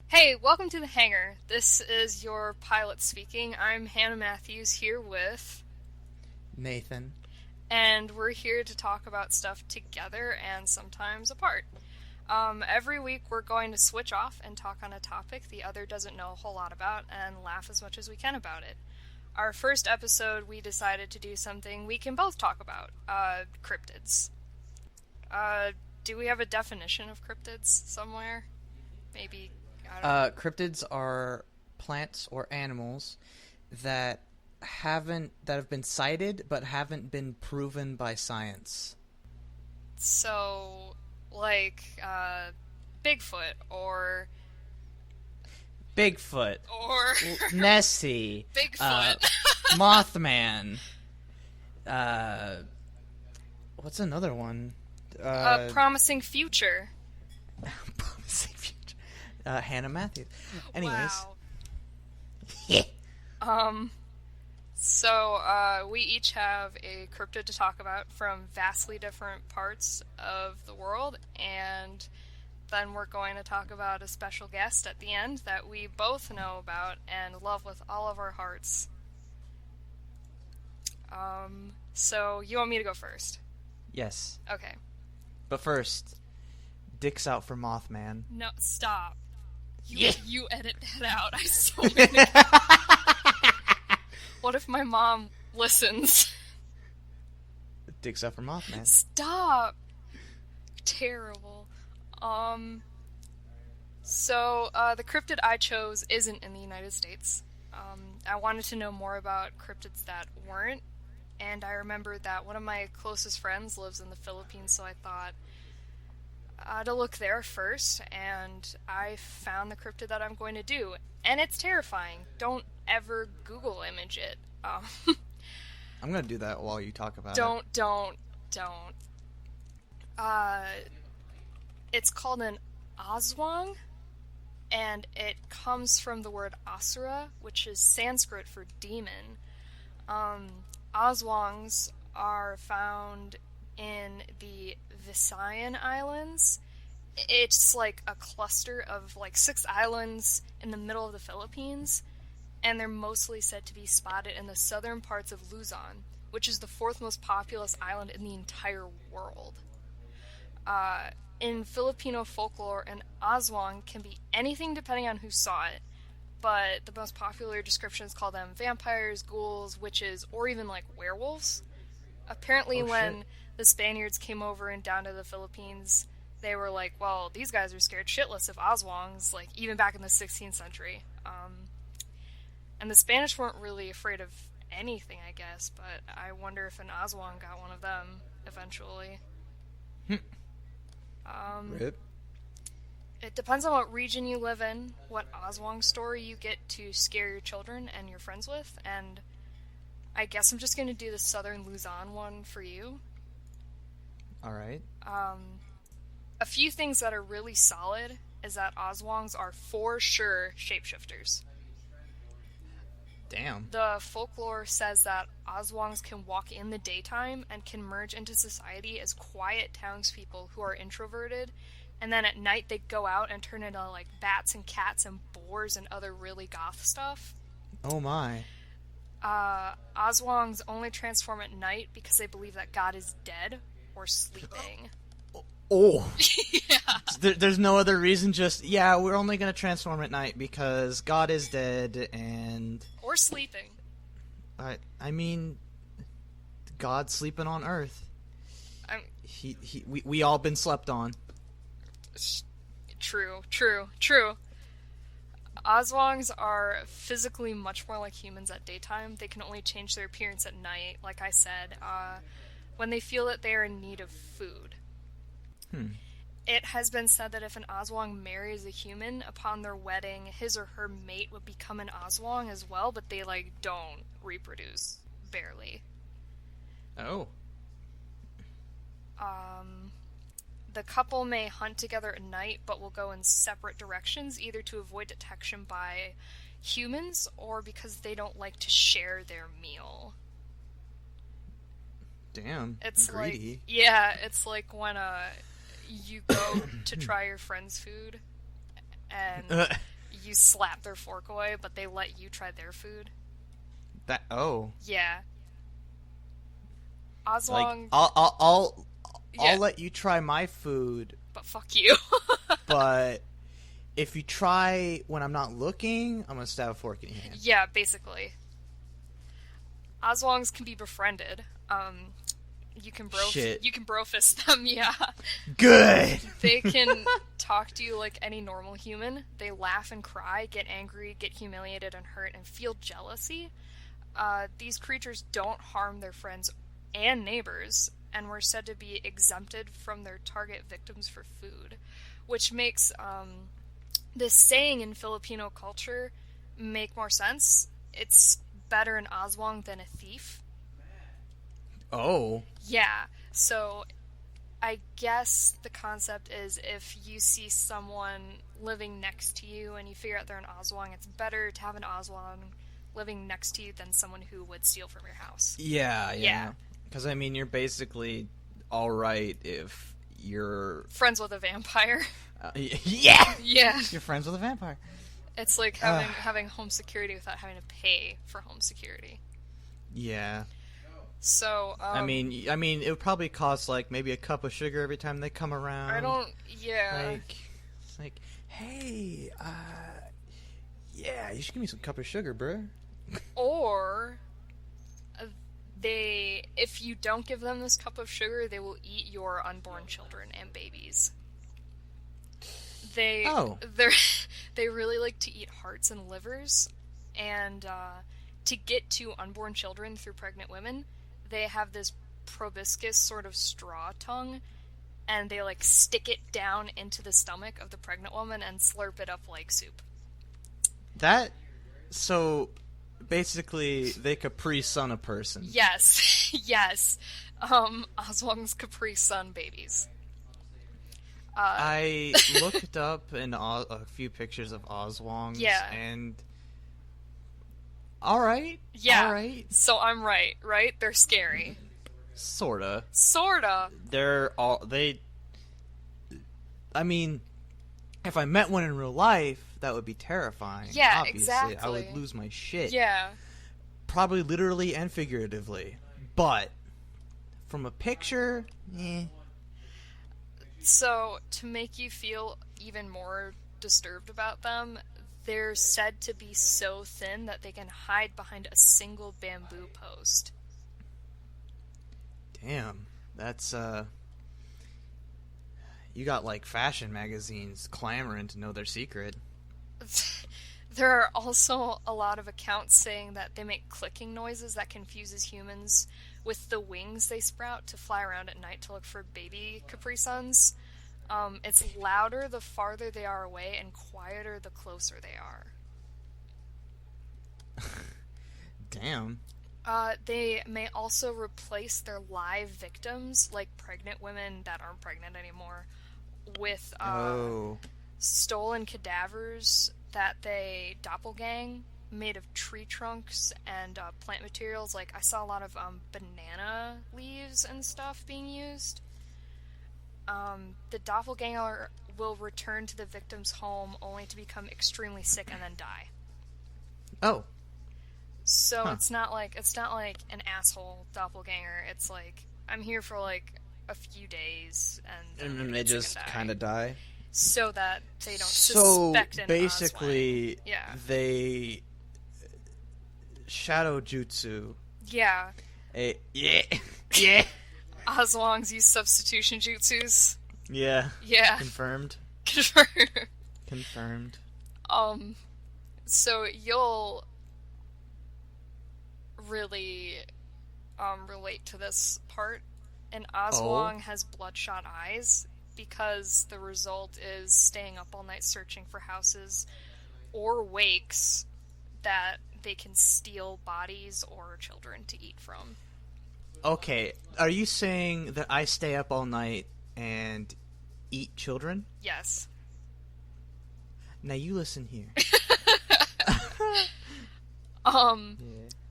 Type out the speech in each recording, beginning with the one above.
Hey, welcome to the Hangar. This is your pilot speaking. I'm Hannah Matthews here with, Nathan. and we're here to talk about stuff together and sometimes apart. Every week we're going to switch off and talk on a topic the other doesn't know a whole lot about and laugh as much as we can about it. Our first episode, we decided to do something we can both talk about, cryptids. Do we have a definition of cryptids somewhere? Maybe, I don't know. Cryptids are plants or animals that have been cited but haven't been proven by science. So, like, Bigfoot Bigfoot, or Nessie, Bigfoot. Mothman. What's another one? A promising future. Hannah Matthews. Anyways, Wow. yeah. We each have a cryptid to talk about from vastly different parts of the world, and then we're going to talk about a special guest at the end that we both know about and love with all of our hearts. So you want me to go first? Yes. Okay. But first, dicks out for Mothman. No, stop. Yeah. You edit that out, I swear to God. What if my mom listens? Dicks out for Mothman. Stop! Terrible. The cryptid I chose isn't in the United States. I wanted to know more about cryptids that weren't, and I remembered that one of my closest friends lives in the Philippines, so I thought to look there first, and I found the cryptid that I'm going to do. And it's terrifying. Don't ever Google image it. I'm gonna do that while you talk about Don't. It's called an Aswang, and it comes from the word asura, which is Sanskrit for demon. Aswangs are found in the Visayan Islands. It's like a cluster of like 6 islands in the middle of the Philippines, and they're mostly said to be spotted in the southern parts of Luzon, which is the 4th most populous island in the entire world. In Filipino folklore, an aswang can be anything depending on who saw it, but the most popular descriptions call them vampires, ghouls, witches, or even like werewolves. Apparently, when the Spaniards came over and down to the Philippines, they were like, well, these guys are scared shitless of Aswangs, like, even back in the 16th century. And the Spanish weren't really afraid of anything, I guess, but I wonder if an Aswang got one of them eventually. Rip. It depends on what region you live in, what Aswang story you get to scare your children and your friends with, and I guess I'm just going to do the Southern Luzon one for you. Alright. A few things that are really solid is that Aswangs are for sure shapeshifters. Damn. The folklore says that Aswangs can walk in the daytime and can merge into society as quiet townspeople who are introverted, and then at night they go out and turn into like bats and cats and boars and other really goth stuff. Oh my. Aswangs only transform at night because they believe that God is dead or sleeping. Oh. Yeah. There's no other reason, just, yeah, we're only gonna transform at night because God is dead and... Or sleeping. I mean, God's sleeping on Earth. We all been slept on. True. Aswangs are physically much more like humans at daytime. They can only change their appearance at night, like I said, when they feel that they are in need of food. It has been said that if an Aswang marries a human, upon their wedding, his or her mate would become an Aswang as well, but they, like, don't reproduce. Barely. Oh. The couple may hunt together at night, but will go in separate directions, either to avoid detection by humans, or because they don't like to share their meal. Damn. It's greedy. like, yeah, it's like when, you go to try your friend's food, and you slap their fork away, but they let you try their food. Oh. Yeah. Like, Oswong, I'll yeah, let you try my food, but fuck you. but if you try when I'm not looking, I'm gonna stab a fork in your hand. Yeah, basically. Oswongs can be befriended. Shit. You can brofist them, yeah. Good! They can talk to you like any normal human. They laugh and cry, get angry, get humiliated and hurt, and feel jealousy. These creatures don't harm their friends and neighbors, and were said to be exempted from their target victims for food, which makes this saying in Filipino culture make more sense. It's better an Oswong than a thief. Oh. Yeah, so I guess the concept is if you see someone living next to you and you figure out they're an Oswong, it's better to have an Oswong living next to you than someone who would steal from your house. Yeah. Because, I mean, you're basically alright if you're... Friends with a vampire. Yeah! Yeah. You're friends with a vampire. It's like having home security without having to pay for home security. Yeah. So, I mean, it would probably cost, like, maybe a cup of sugar every time they come around. Yeah. It's like, hey, yeah, you should give me some cup of sugar, bro. Or, if you don't give them this cup of sugar, they will eat your unborn children and babies. They really like to eat hearts and livers, and to get to unborn children through pregnant women, they have this proboscis sort of straw tongue, and they like stick it down into the stomach of the pregnant woman and slurp it up like soup. So basically they Capri-Sun a person. Yes. Yes. Oswong's Capri-Sun babies. I looked up a few pictures of Oswongs, yeah. And alright. Yeah. Alright. So I'm right? They're scary. Sorta. I mean, if I met one in real life, that would be terrifying. Yeah, obviously. exactly. I would lose my shit. Yeah. Probably literally and figuratively. But from a picture, So, to make you feel even more disturbed about them, they're said to be so thin that they can hide behind a single bamboo post. Damn. That's, you got, like, fashion magazines clamoring to know their secret. There are also a lot of accounts saying that they make clicking noises that confuses humans with the wings they sprout to fly around at night to look for baby Capri-Suns. It's louder the farther they are away and quieter the closer they are. Damn. They may also replace their live victims, like pregnant women that aren't pregnant anymore, with stolen cadavers that they doppelgang, made of tree trunks and plant materials. Like, I saw a lot of banana leaves and stuff being used. The doppelganger will return to the victim's home only to become extremely sick and then die. Oh. So it's not like an asshole doppelganger. It's like, I'm here for like a few days and then they just kind of die. So that they don't suspect an basically, Oswang. Yeah. They shadow jutsu. Yeah. Yeah. Oswongs use substitution jutsus. Yeah. Yeah. Confirmed. Confirmed. So you'll really relate to this part. An Oswong has bloodshot eyes because the result is staying up all night searching for houses or wakes that they can steal bodies or children to eat from. Okay, are you saying that I stay up all night and eat children? Yes. Now you listen here.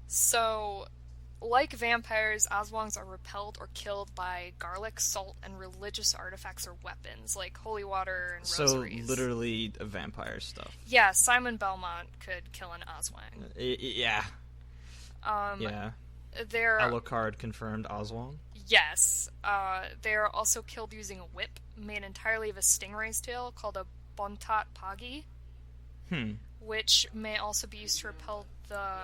So Like vampires, Oswongs are repelled or killed by garlic, salt, and religious artifacts or weapons, like holy water and So rosaries. literally vampire stuff. Yeah, Simon Belmont could kill an Oswang. Yeah. Um, Yeah. they're Alucard confirmed Oswald. Yes, they are also killed using a whip made entirely of a stingray's tail called a bontot pagi, which may also be used to repel the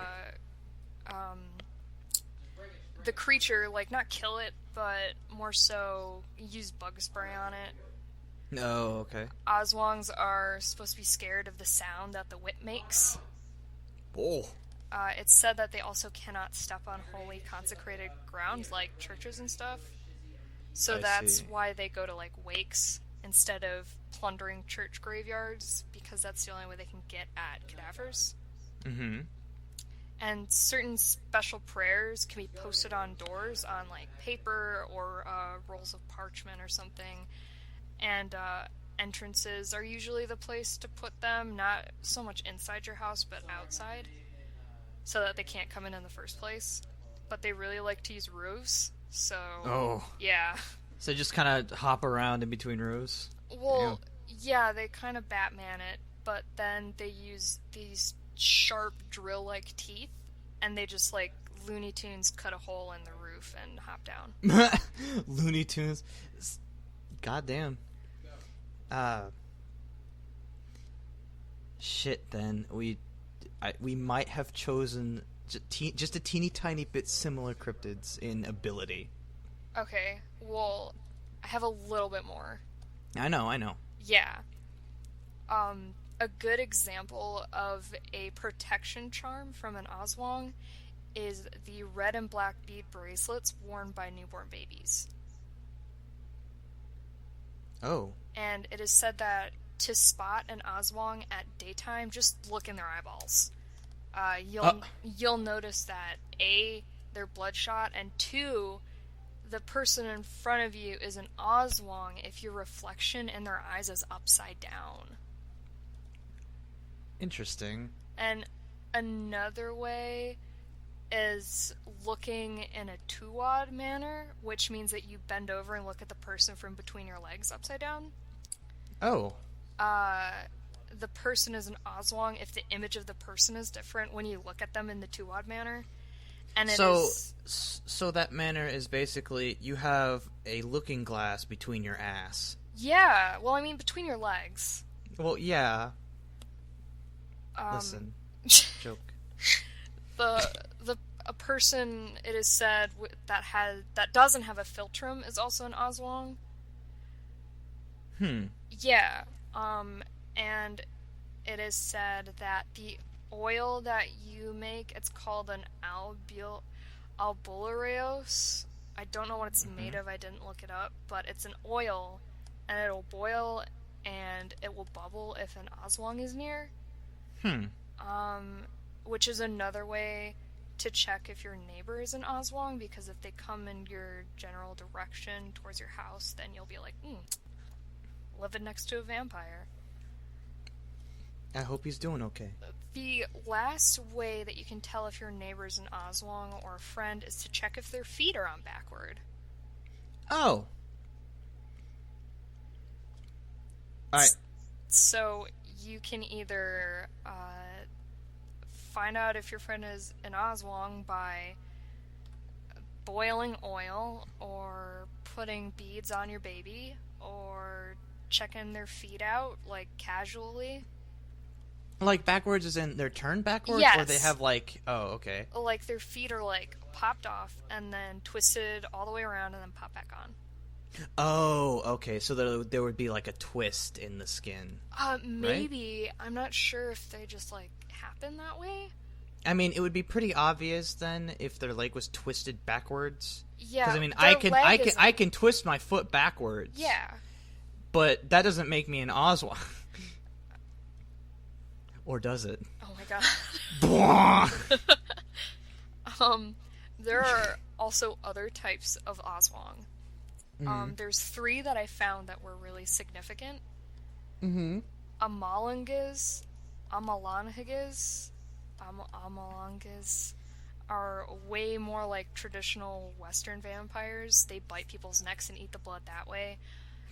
creature, like not kill it, but more so use bug spray on it. Oh, okay. Oswongs are supposed to be scared of the sound that the whip makes. Oh. It's said that they also cannot step on holy consecrated ground like churches and stuff. So that's why they go to like wakes instead of plundering church graveyards, because that's the only way they can get at cadavers. Mm-hmm. And certain special prayers can be posted on doors on like paper or rolls of parchment or something. And entrances are usually the place to put them, not so much inside your house, but outside, so that they can't come in the first place. But they really like to use roofs, so... Yeah. So just kind of hop around in between roofs? Well, yeah, they kind of Batman it, but then they use these sharp drill-like teeth, and they just, like, Looney Tunes cut a hole in the roof and hop down. Looney Tunes. Goddamn. Shit, then. We might have chosen just a teeny tiny bit similar cryptids in ability. Okay, well, I have a little bit more. I know. Yeah. A good example of a protection charm from an Oswong is the red and black bead bracelets worn by newborn babies. Oh. And it is said that to spot an Oswong at daytime, just look in their eyeballs. You'll notice that A, they're bloodshot, and 2, the person in front of you is an Oswong if your reflection in their eyes is upside down. Interesting. And another way is looking in a tuwad manner, which means that you bend over and look at the person from between your legs upside down. Oh. The person is an Oswong if the image of the person is different when you look at them in the tuwad manner. And so that manner is basically you have a looking glass between your ass. Yeah, well, I mean between your legs. Well, yeah. Listen, joke. A person, it is said, that doesn't have a philtrum is also an Oswong. Yeah, and it is said that the oil that you make, it's called an albularreos. I don't know what it's made of, I didn't look it up, but it's an oil, and it'll boil, and it will bubble if an Oswong is near. Which is another way to check if your neighbor is an Oswong, because if they come in your general direction towards your house, then you'll be like, living next to a vampire. I hope he's doing okay. The last way that you can tell if your neighbor is an Oswong or a friend is to check if their feet are on backward. Oh. Alright. So you can either find out if your friend is an Oswong by boiling oil or putting beads on your baby or checking their feet out, like, casually. Like backwards as in they're turned backwards? Yes. Or they have like... Oh, okay. Like their feet are like popped off and then twisted all the way around and then pop back on. Oh, okay. So there would be like a twist in the skin. Maybe. Right? I'm not sure if they just like happen that way. I mean, it would be pretty obvious then if their leg was twisted backwards. Yeah. Because I mean, I can twist my foot backwards. Yeah. But that doesn't make me an Oswald. Or does it? Oh my god. There are also other types of Oswong. There's 3 that I found that were really significant. Amalangas, are way more like traditional Western vampires. They bite people's necks and eat the blood that way.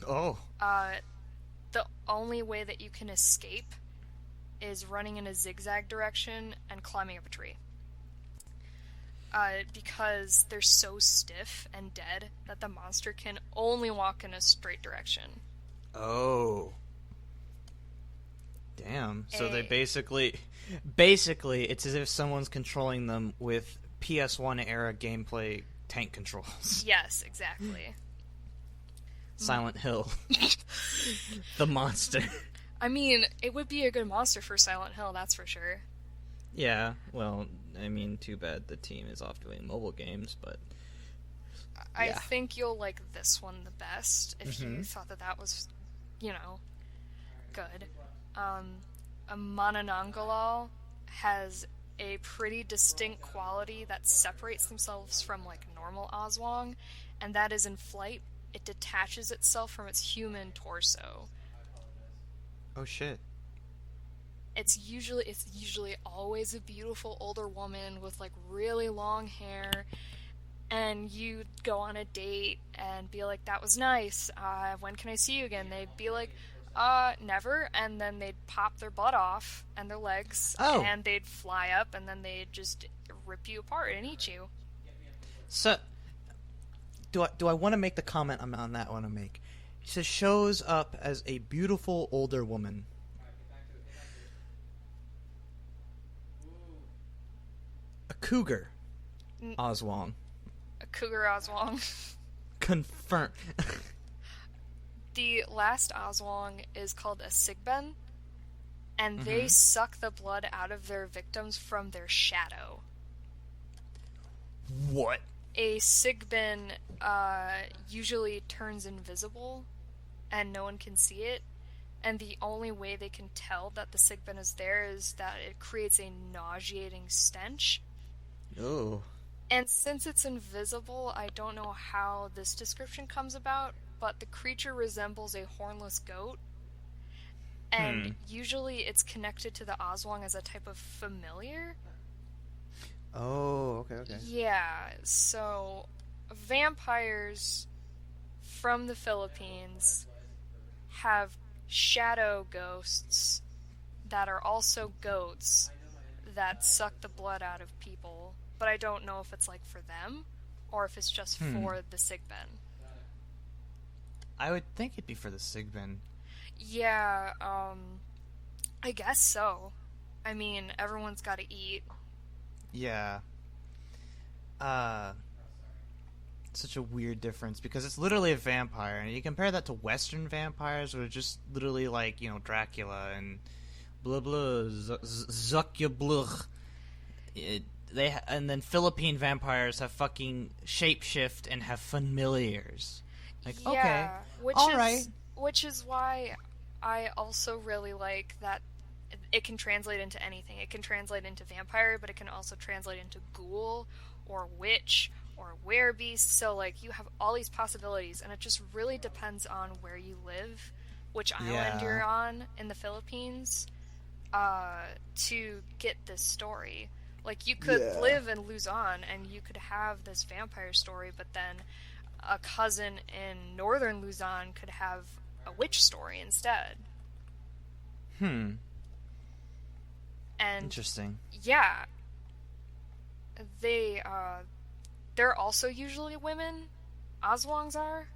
Oh. Uh, the only way that you can escape is running in a zigzag direction and climbing up a tree. Because they're so stiff and dead that the monster can only walk in a straight direction. Oh. Damn. So they A- basically, it's as if someone's controlling them with PS1 era gameplay tank controls. Yes, exactly. Silent Hill. The monster. I mean, it would be a good monster for Silent Hill, that's for sure. Yeah, well, I mean, too bad the team is off doing mobile games, but I yeah. think you'll like this one the best if you thought that that was, good. A Manananggalal has a pretty distinct quality that separates themselves from like normal Oswong, and that is in flight, it detaches itself from its human torso. Oh shit. It's usually always a beautiful older woman with like really long hair, and you go on a date and be like, that was nice, when can I see you again? They'd be like, never, and then they'd pop their butt off and their legs, and they'd fly up, and then they'd just rip you apart and eat you. So, do I want to make the comment on that one to make? He says shows up as a beautiful older woman. A cougar. Oswong. A cougar Oswong. Confirmed. The last Oswong is called a Sigben, and they suck the blood out of their victims from their shadow. What? A Sigben usually turns invisible, and no one can see it, and the only way they can tell that the Sigben is there is that it creates a nauseating stench. Oh. And since it's invisible, I don't know how this description comes about, but the creature resembles a hornless goat, and usually it's connected to the Oswong as a type of familiar. Oh, okay. Yeah, so vampires from the Philippines have shadow ghosts that are also goats that suck the blood out of people, but I don't know if it's like for them or if it's just for the Sigben. I would think it'd be for the Sigben. Yeah, I guess so. I mean, everyone's got to eat. Yeah. Such a weird difference because it's literally a vampire, and you compare that to Western vampires, which are just literally like, Dracula and blah blah Zuckya blah. And then Philippine vampires have fucking shapeshift and have familiars. Like, okay, alright. Which is why I also really like that it can translate into anything. It can translate into vampire, but it can also translate into ghoul or witch or werebeast. So, like, you have all these possibilities, and it just really depends on where you live, which island you're on in the Philippines, to get this story. Like, you could live in Luzon, and you could have this vampire story, but then a cousin in northern Luzon could have a witch story instead. And interesting. Yeah, they're also usually women. Oswongs are,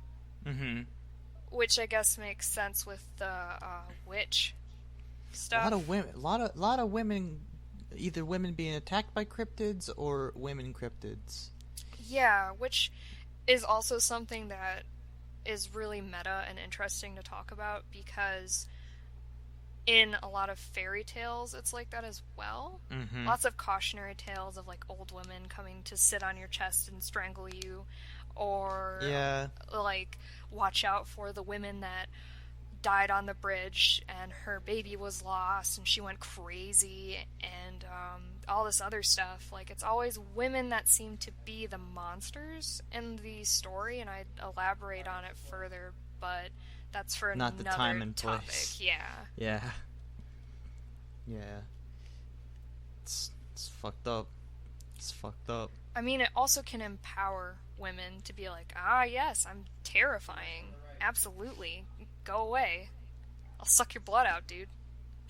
which I guess makes sense with the witch stuff. A lot of women, either women being attacked by cryptids or women cryptids. Yeah, which is also something that is really meta and interesting to talk about, because in a lot of fairy tales it's like that as well. Lots of cautionary tales of like old women coming to sit on your chest and strangle you, or like watch out for the women that died on the bridge and her baby was lost and she went crazy, and all this other stuff. Like, it's always women that seem to be the monsters in the story, and I'd elaborate on it further, but that's for not another the time and topic. place. Yeah. It's fucked up. That's fucked up. I mean, it also can empower women to be like, ah, yes, I'm terrifying. Absolutely. Go away. I'll suck your blood out, dude.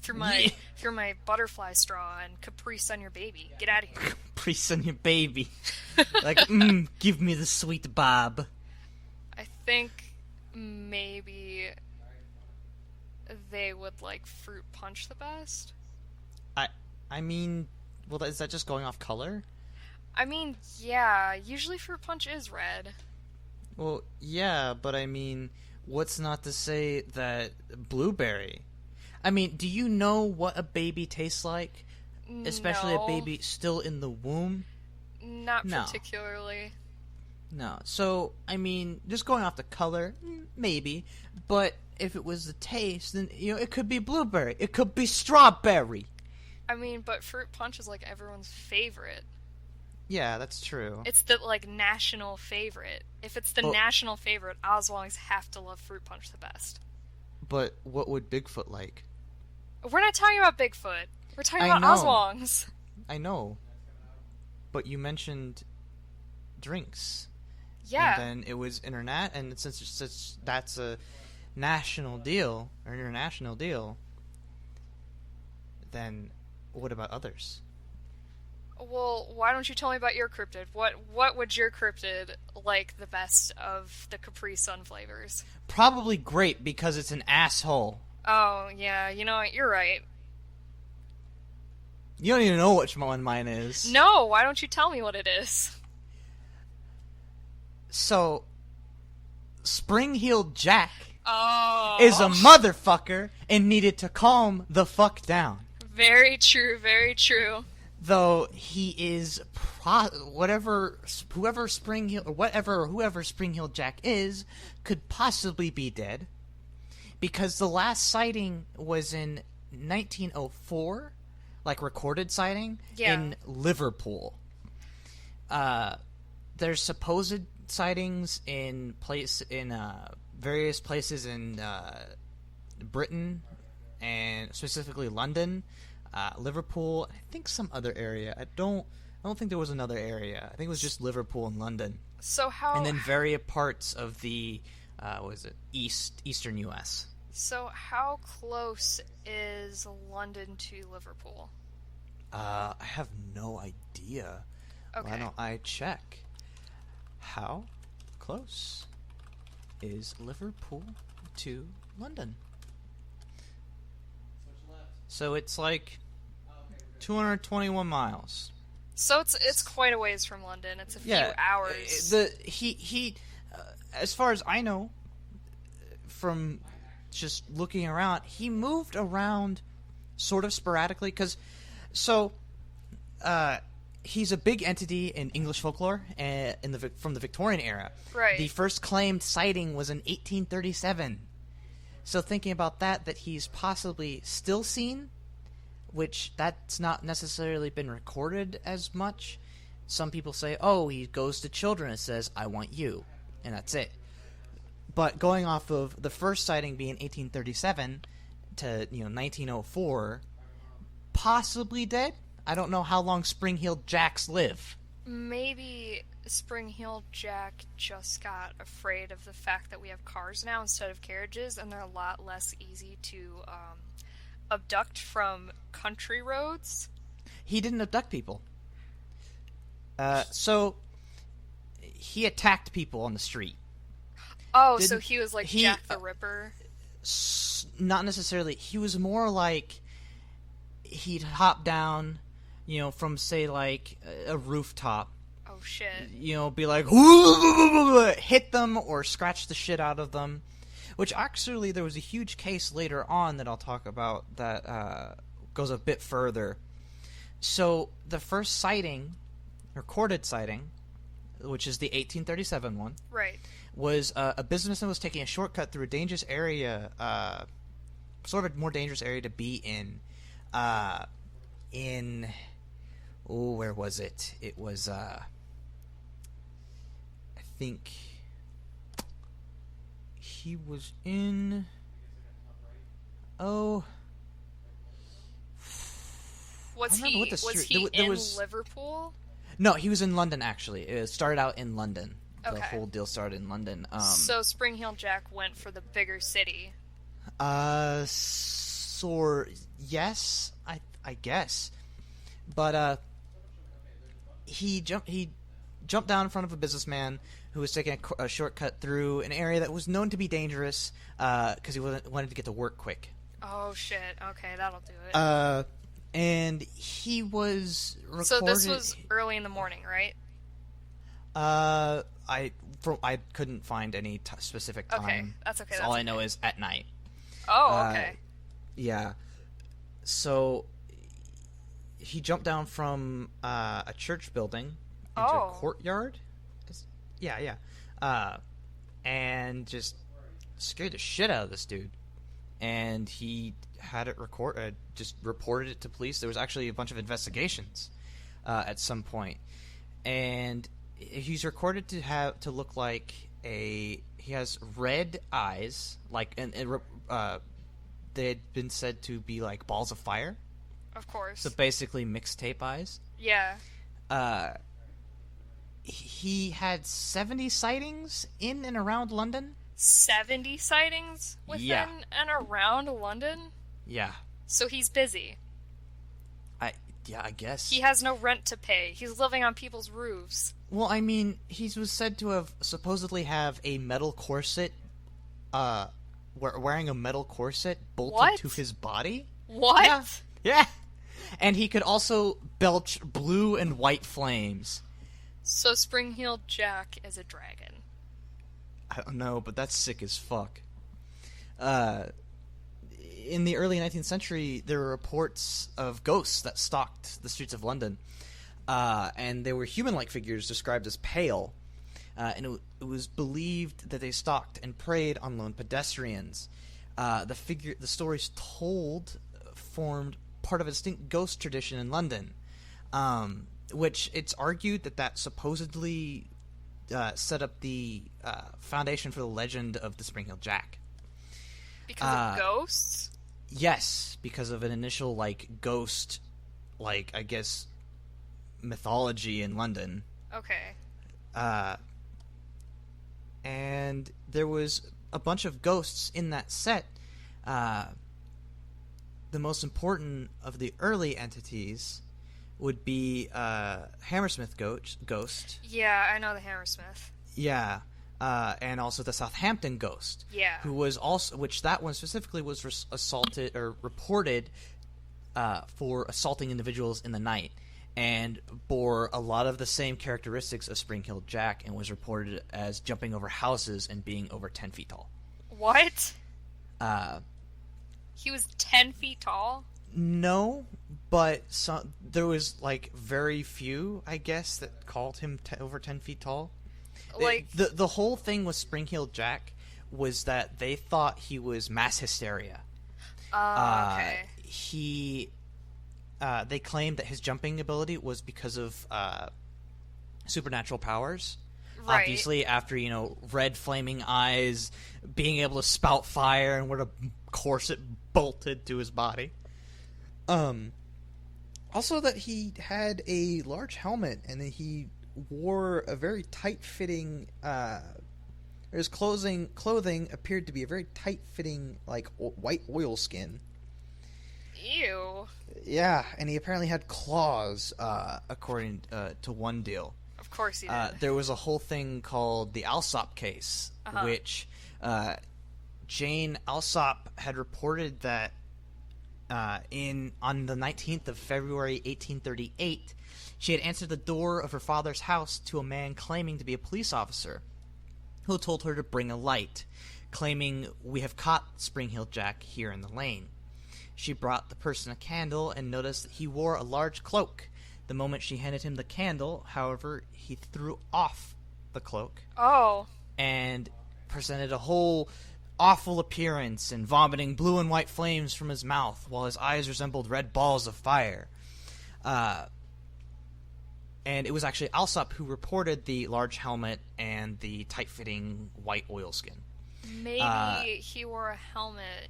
Yeah. Through my butterfly straw and Capri-Sun your baby. Get out of here. Capri-Sun your baby. Like, give me the sweet bob. I think maybe they would like fruit punch the best. I mean, well, is that just going off color? I mean, yeah, usually fruit punch is red. Well, yeah, but I mean, what's not to say that blueberry? I mean, do you know what a baby tastes like? Especially No, a baby still in the womb? not No. particularly. No. So, I mean, just going off the color, maybe. But if it was the taste, then, it could be blueberry. It could be strawberry. I mean, but fruit punch is like everyone's favorite. Yeah, that's true. It's the like national favorite. If it's the national favorite, Oswongs have to love fruit punch the best. But what would Bigfoot like? We're not talking about Bigfoot. We're talking I about know. Oswongs. I know. But you mentioned drinks. Yeah. And then it was internet, and since that's a national deal, or international deal, then what about others? Well, why don't you tell me about your cryptid? What would your cryptid like the best of the Capri-Sun flavors? Probably grape, because it's an asshole. Oh, yeah, you know what? You're right. You don't even know which one mine is. No, why don't you tell me what it is? So, Spring-Heeled Jack Oh. is a motherfucker and needed to calm the fuck down. Very true, very true. Though he is whoever Spring-Heeled Jack is could possibly be dead, because the last sighting was in 1904, like recorded sighting, in Liverpool. There's supposed sightings in various places in Britain, and specifically London, Liverpool, I think some other area. I don't think there was another area. I think it was just Liverpool and London. So how? And then various parts of the eastern U.S. So how close is London to Liverpool? I have no idea. Okay. Why don't I check? How close is Liverpool to London? So it's like 221 miles. So it's quite a ways from London. It's a few hours. As far as I know, from just looking around, he moved around sort of sporadically, because he's a big entity in English folklore from the Victorian era. Right. The first claimed sighting was in 1837. So thinking about that he's possibly still seen, which that's not necessarily been recorded as much. Some people say, oh, he goes to children and says, I want you, and that's it. But going off of the first sighting being 1837 to 1904, possibly dead. I don't know how long Spring-Heeled Jacks live. Maybe Spring-Heeled Jack just got afraid of the fact that we have cars now instead of carriages, and they're a lot less easy to abduct from country roads. He didn't abduct people. So he attacked people on the street. Oh, so he was like Jack the Ripper? Not necessarily. He was more like he'd hop down, from, say, like, a rooftop. Oh, shit. Be like, hit them or scratch the shit out of them. Which, actually, there was a huge case later on that I'll talk about that goes a bit further. So, the first sighting, recorded sighting, which is the 1837 one, right, was a businessman was taking a shortcut through a dangerous area, sort of a more dangerous area to be in. Where was it? It was, I think he was in, was he in Liverpool? No, he was in London, actually. It started out in London. The Okay. whole deal started in London. So Spring-Heeled Jack went for the bigger city. Yes, I guess. But, he jumped down in front of a businessman who was taking a shortcut through an area that was known to be dangerous, because he wanted to get to work quick. Oh, shit. Okay, that'll do it. And he was recorded... So this was early in the morning, right? I couldn't find any specific time. Okay, that's okay. All I know is at night. Oh, okay. Yeah. So he jumped down from a church building into a courtyard. Yeah. And just scared the shit out of this dude. And he had it just reported it to police. There was actually a bunch of investigations at some point. And he's recorded to look like he has red eyes, they had been said to be like balls of fire. Of course. So basically mixtape eyes. Yeah. He had 70 sightings in and around London. 70 sightings within and around London? Yeah. So he's busy. I guess. He has no rent to pay. He's living on people's roofs. Well, I mean, he was said to have supposedly have a metal corset, wearing a metal corset bolted to his body. What? Yeah. And he could also belch blue and white flames. So Spring-Heeled Jack is a dragon. I don't know, but that's sick as fuck. In the early 19th century, there were reports of ghosts that stalked the streets of London. And they were human-like figures described as pale. And it was believed that they stalked and preyed on lone pedestrians. The stories told formed part of a distinct ghost tradition in London, which it's argued that supposedly set up the foundation for the legend of the Spring-Heeled Jack. Because of ghosts? Yes, because of an initial ghost, I guess, mythology in London. Okay. And there was a bunch of ghosts in that set. The most important of the early entities would be Hammersmith Ghost. Yeah, I know the Hammersmith. Yeah. And also the Southampton Ghost. Yeah. Who was also, which that one specifically was assaulted or reported for assaulting individuals in the night, and bore a lot of the same characteristics of Spring-Heeled Jack, and was reported as jumping over houses and being over 10 feet tall. What? He was 10 feet tall? No, but there was very few, I guess, that called him over 10 feet tall. The whole thing with Spring-Heeled Jack was that they thought he was mass hysteria. Okay. They claimed that his jumping ability was because of supernatural powers. Right. Obviously, after red flaming eyes, being able to spout fire, and with a corset bolted to his body. Also, that he had a large helmet, and that he wore a very tight-fitting. His clothing appeared to be a very tight-fitting, white oilskin. Ew. Yeah, and he apparently had claws, according to one deal. Of course he did. There was a whole thing called the Alsop case, which Jane Alsop had reported that on the 19th of February, 1838, she had answered the door of her father's house to a man claiming to be a police officer, who told her to bring a light, claiming, "We have caught Spring-Heeled Jack here in the lane." She brought the person a candle and noticed that he wore a large cloak. The moment she handed him the candle, however, he threw off the cloak. Oh. And presented a whole awful appearance and vomiting blue and white flames from his mouth, while his eyes resembled red balls of fire. And it was actually Alsop who reported the large helmet and the tight-fitting white oilskin. Maybe he wore a helmet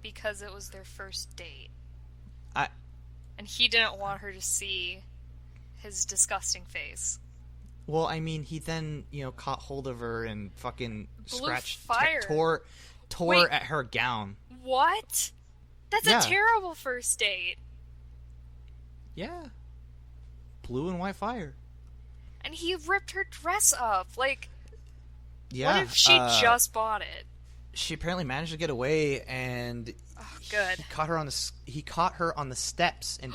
because it was their first date. And he didn't want her to see his disgusting face. Well, I mean, he then, caught hold of her and fucking Blew scratched, fire. tore Wait. at her gown. What? That's Yeah. a terrible first date. Yeah. Blue and white fire. And he ripped her dress up. Like, Yeah. what if she just bought it? She apparently managed to get away, and Oh, good. he caught her on the steps and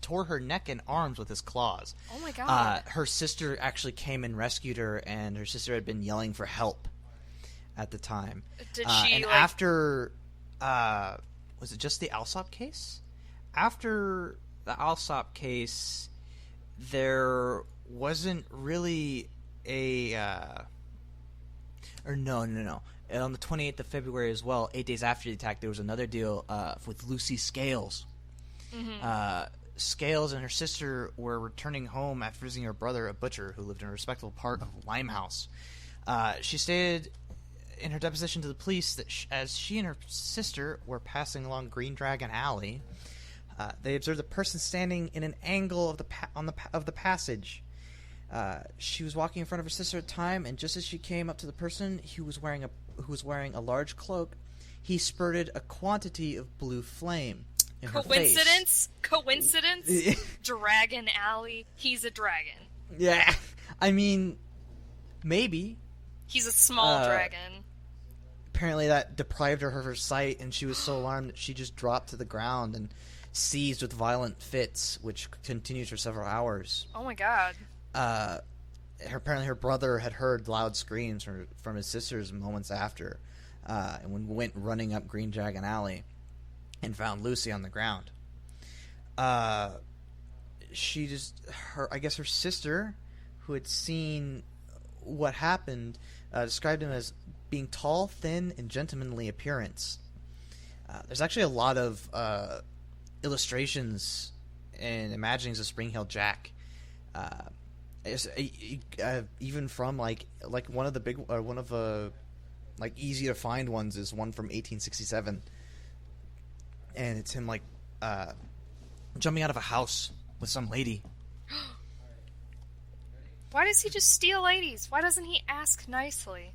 tore her neck and arms with his claws. Oh my god. Her sister actually came and rescued her, and her sister had been yelling for help at the time. Did she, and after was it just the Alsop case? After the Alsop case, there wasn't really a or no. And on the 28th of February as well, 8 days after the attack, there was another deal with Lucy Scales. Mm-hmm. Scales and her sister were returning home after visiting her brother, a butcher, who lived in a respectable part of Limehouse. She stated in her deposition to the police that as she and her sister were passing along Green Dragon Alley, they observed a person standing in an angle of the passage. She was walking in front of her sister at the time, and just as she came up to the person who was wearing a large cloak, he spurted a quantity of blue flame in her face. Coincidence? Dragon Alley. He's a dragon. Yeah. I mean, maybe. He's a small dragon. Apparently that deprived her of her sight, and she was so alarmed that she just dropped to the ground and seized with violent fits, which continued for several hours. Oh my god. Apparently her brother had heard loud screams from his sisters moments after, and went running up Green Dragon Alley and found Lucy on the ground. I guess her sister, who had seen what happened, described him as being tall, thin, and gentlemanly appearance. There's actually a lot of illustrations and imaginings of Spring Hill Jack. Even from like one of the easy to find ones is one from 1867, and it's him jumping out of a house with some lady. Why does he just steal ladies? Why doesn't he ask nicely?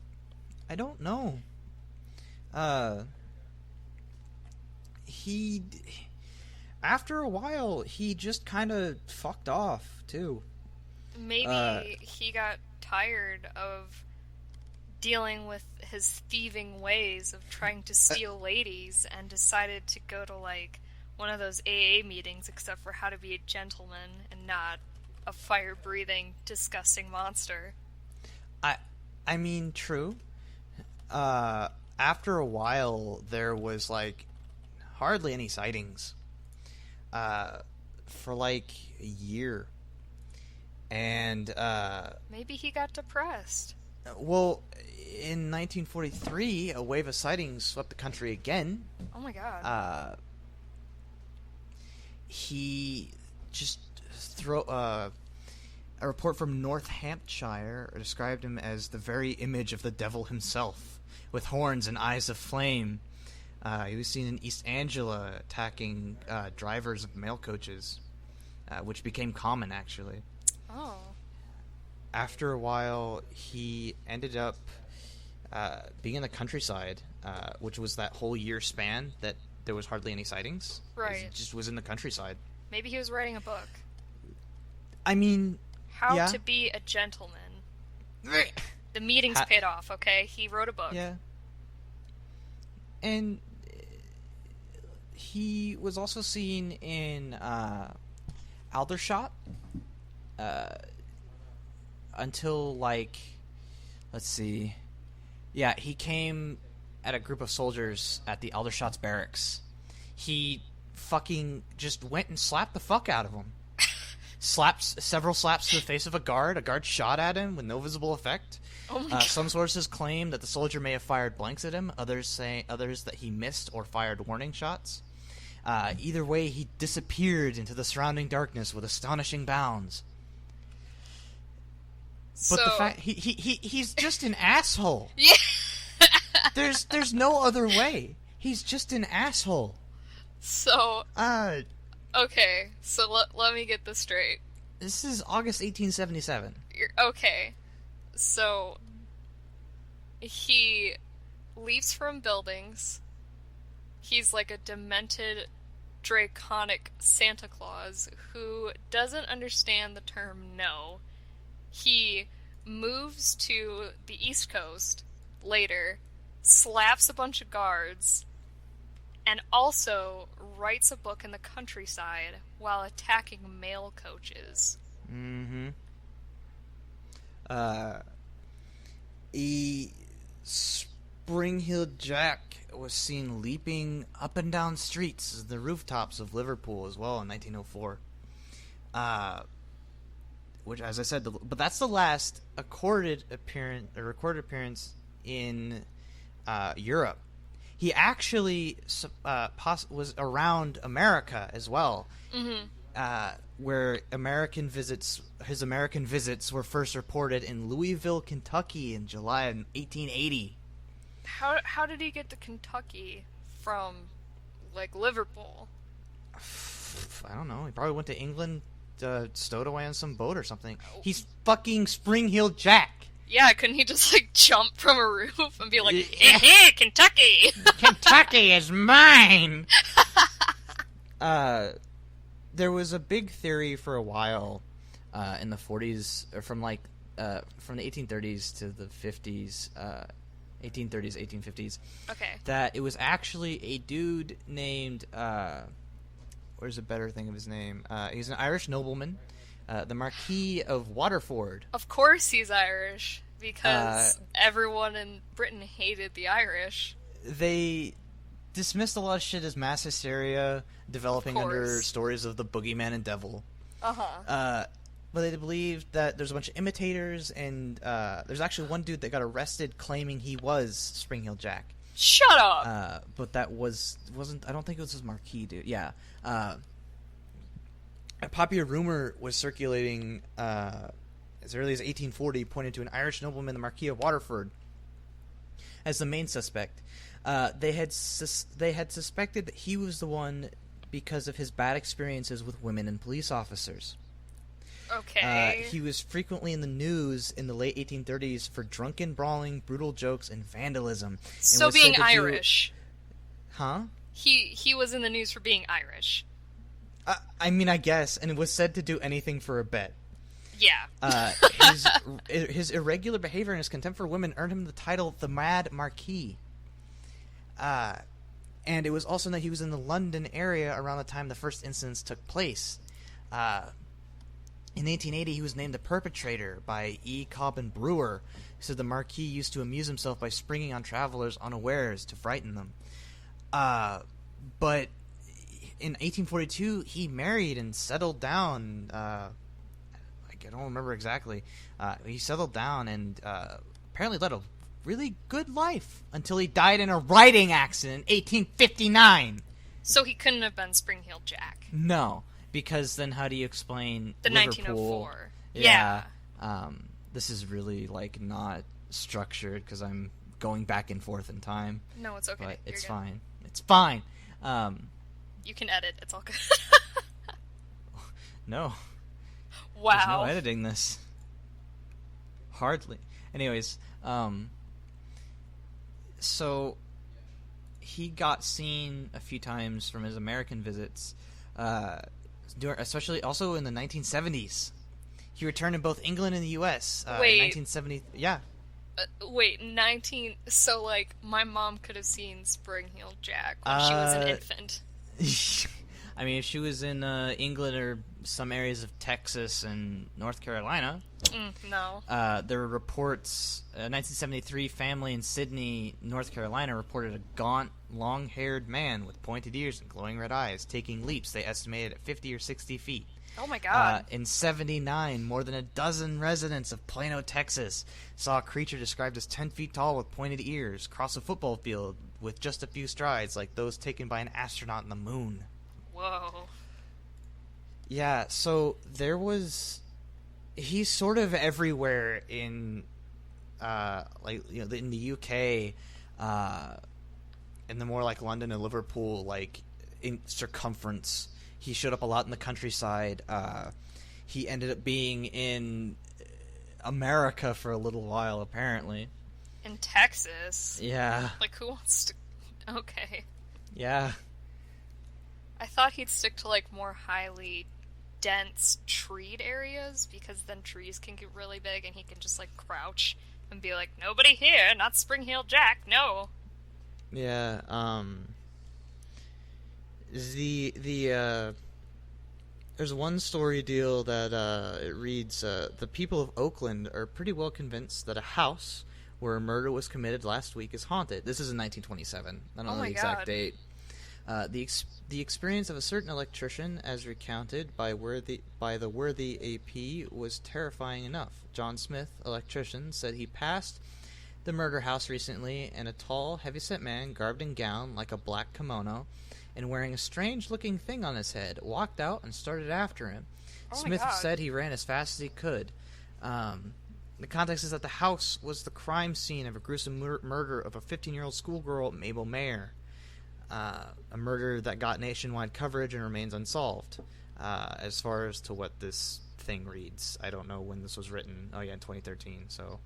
I don't know. He after a while he just kind of fucked off too. Maybe he got tired of dealing with his thieving ways of trying to steal ladies and decided to go to one of those AA meetings, except for how to be a gentleman and not a fire-breathing, disgusting monster. I mean, true. After a while, there was hardly any sightings for a year. And maybe he got depressed. Well, in 1943, a wave of sightings swept the country again. Oh my god. He just a report from North Hampshire described him as the very image of the devil himself, with horns and eyes of flame. He was seen in East Anglia attacking drivers of mail coaches, which became common, actually. Oh. After a while, he ended up being in the countryside, which was that whole year span that there was hardly any sightings. Right. He just was in the countryside. Maybe he was writing a book. I mean, How to be a gentleman. The meetings paid off, okay? He wrote a book. Yeah. And he was also seen in Aldershot until let's see. Yeah, he came at a group of soldiers at the Aldershot's barracks. He fucking just went and slapped the fuck out of them. Several slaps to the face of a guard. A guard shot at him with no visible effect. Oh my God. Some sources claim that the soldier may have fired blanks at him. Others that he missed or fired warning shots. Either way, he disappeared into the surrounding darkness with astonishing bounds. But the fact he's just an asshole. Yeah. There's no other way. He's just an asshole. So okay, so let me get this straight. This is August 1877. Okay. So, he leaps from buildings. He's like a demented, draconic Santa Claus who doesn't understand the term no. He moves to the East Coast later, slaps a bunch of guards, and also writes a book in the countryside while attacking mail coaches. Mm-hmm. Spring-Heeled Jack was seen leaping up and down streets of the rooftops of Liverpool as well in 1904. Which, as I said, but that's the last recorded appearance in Europe. He actually was around America as well, where his American visits were first reported in Louisville, Kentucky, in July of 1880. How did he get to Kentucky from, like, Liverpool? I don't know. He probably went to England, stowed away on some boat or something. He's fucking Spring-Heeled Jack. Yeah, couldn't he just, like, jump from a roof and be like, hey, Kentucky! Kentucky is mine! There was a big theory for a while in the 40s, or from the 1830s to the 50s, 1830s, 1850s. Okay. That it was actually a dude named, where's a better thing of his name? He's an Irish nobleman, the Marquis of Waterford. Of course he's Irish, because everyone in Britain hated the Irish. They dismissed a lot of shit as mass hysteria, developing under stories of the boogeyman and devil. But they believed that there's a bunch of imitators, and there's actually one dude that got arrested claiming he was Spring-Heeled Jack. Shut up! But that wasn't. I don't think it was his Marquis dude. Yeah. A popular rumor was circulating as early as 1840, pointed to an Irish nobleman, the Marquis of Waterford, as the main suspect. They had suspected that he was the one because of his bad experiences with women and police officers. Okay. He was frequently in the news in the late 1830s for drunken brawling, brutal jokes, and vandalism. So being Irish. Huh? He was in the news for being Irish. I mean, I guess, and it was said to do anything for a bet. Yeah. His irregular behavior and his contempt for women earned him the title the Mad Marquis. And it was also that he was in the London area around the time the first incidents took place. In 1880, he was named the perpetrator by E. Cobbin Brewer, who said the Marquis used to amuse himself by springing on travelers unawares to frighten them. But in 1842, he married and settled down. I don't remember exactly. He settled down and apparently led a really good life until he died in a riding accident in 1859. So he couldn't have been Spring-Heeled Jack. No. Because then how do you explain the Liverpool? 1904? Yeah. This is really, like, not structured because I'm going back and forth in time. No, it's okay. But it's good. fine. It's fine. You can edit. It's all good. No. Wow. There's no editing this. Hardly. Anyways, so he got seen a few times from his American visits, especially also in the 1970s. He returned in both England and the U.S. In 1970. Yeah. So, like, my mom could have seen Spring-Heeled Jack when she was an infant. I mean, if she was in England or some areas of Texas and North Carolina. No. There were reports, a 1973 family in Sydney, North Carolina, reported a gaunt, long-haired man with pointed ears and glowing red eyes taking leaps they estimated at 50 or 60 feet. Oh my god. In 1979, more than a dozen residents of Plano, Texas, saw a creature described as 10 feet tall with pointed ears cross a football field with just a few strides like those taken by an astronaut on the moon. Whoa. Yeah, so there was... He's sort of everywhere in, in the UK, in the more, like, London and Liverpool, like, in circumference. He showed up a lot in the countryside. he ended up being in America for a little while, apparently. In Texas? Yeah. Like, who wants to... Okay. Yeah. I thought he'd stick to, like, more highly dense treed areas, because then trees can get really big and he can just, like, crouch and be like, nobody here, not Spring Heel Jack, no. Yeah, there's one story deal that it reads, the people of Oakland are pretty well convinced that a house where a murder was committed last week is haunted. This is in 1927. I don't know the exact date. The experience of a certain electrician, as recounted by the worthy AP, was terrifying enough. John Smith, electrician, said he passed the murder house recently, and a tall, heavy-set man, garbed in gown like a black kimono, and wearing a strange-looking thing on his head, walked out and started after him. Smith said he ran as fast as he could. The context is that the house was the crime scene of a gruesome murder of a 15-year-old schoolgirl, Mabel Mayer. A murder that got nationwide coverage and remains unsolved. As far as to what this thing reads, I don't know when this was written. Oh yeah, in 2013. So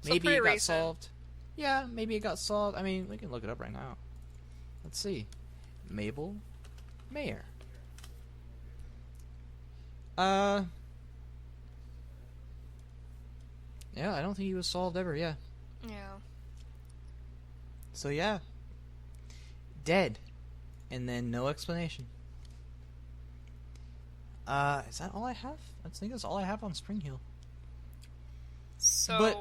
maybe it got solved. Yeah, maybe it got solved. I mean, we can look it up right now. Let's see. Mabel Mayer. Yeah, I don't think he was solved ever. Yeah. Yeah. So yeah. Dead. And then no explanation. Is that all I have? I think that's all I have on Spring Heel. So... But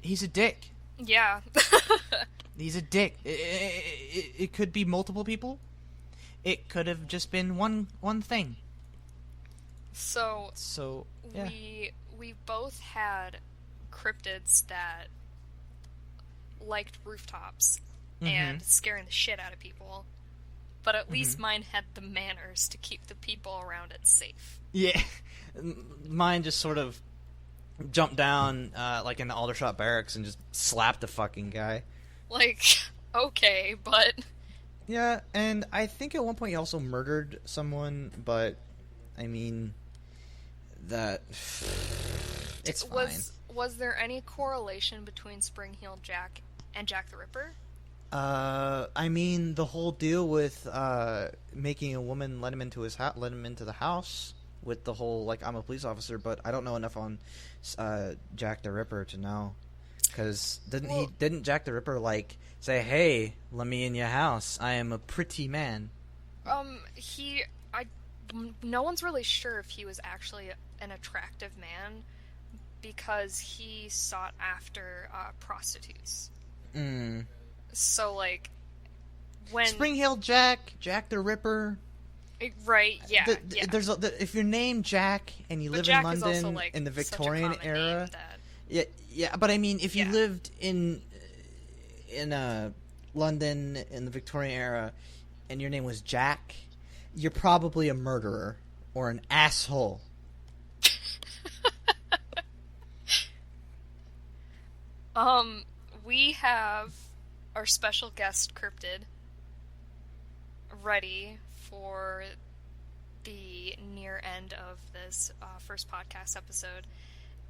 he's a dick. Yeah. He's a dick. It could be multiple people. It could have just been one thing. So yeah. we both had cryptids that liked rooftops and scaring the shit out of people, but at least mine had the manners to keep the people around it safe. Yeah, mine just sort of jumped down like in the Aldershot barracks and just slapped the fucking guy. Like, okay, but... Yeah, and I think at one point he also murdered someone, but, I mean, that... It's fine. Was there any correlation between Spring Heel Jack and Jack the Ripper? I mean, the whole deal with making a woman let him into the house with the whole, like, I'm a police officer, but I don't know enough on Jack the Ripper to know. Because didn't Jack the Ripper, like, say, hey, let me in your house, I am a pretty man? No one's really sure if he was actually an attractive man, because he sought after prostitutes. So, like, when... Spring Heel Jack the Ripper... Right, yeah. There's if you're named Jack and you live Jack in London also, like, in the such a Victorian common era... name Yeah, but I mean, if you lived in London in the Victorian era and your name was Jack, you're probably a murderer or an asshole. We have our special guest cryptid ready for the near end of this first podcast episode.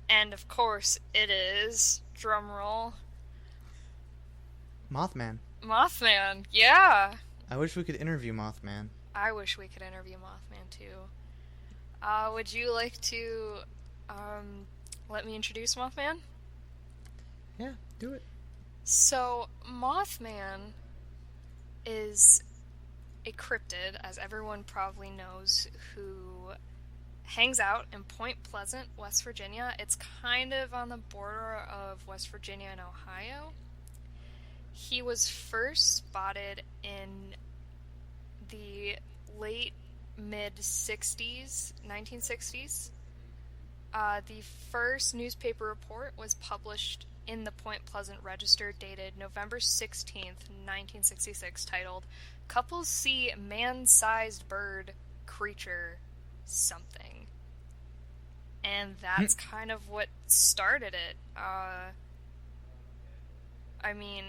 And of course, it is, drumroll, Mothman. Mothman, yeah! I wish we could interview Mothman. I wish we could interview Mothman, too. Would you like to, let me introduce Mothman? Yeah, do it. So, Mothman is a cryptid, as everyone probably knows, who hangs out in Point Pleasant, West Virginia. It's kind of on the border of West Virginia and Ohio. He was first spotted in the late mid-60s, 1960s. The first newspaper report was published in the Point Pleasant Register, dated November 16th, 1966, titled, "Couples See Man-Sized Bird Creature Something." And that's kind of what started it. I mean,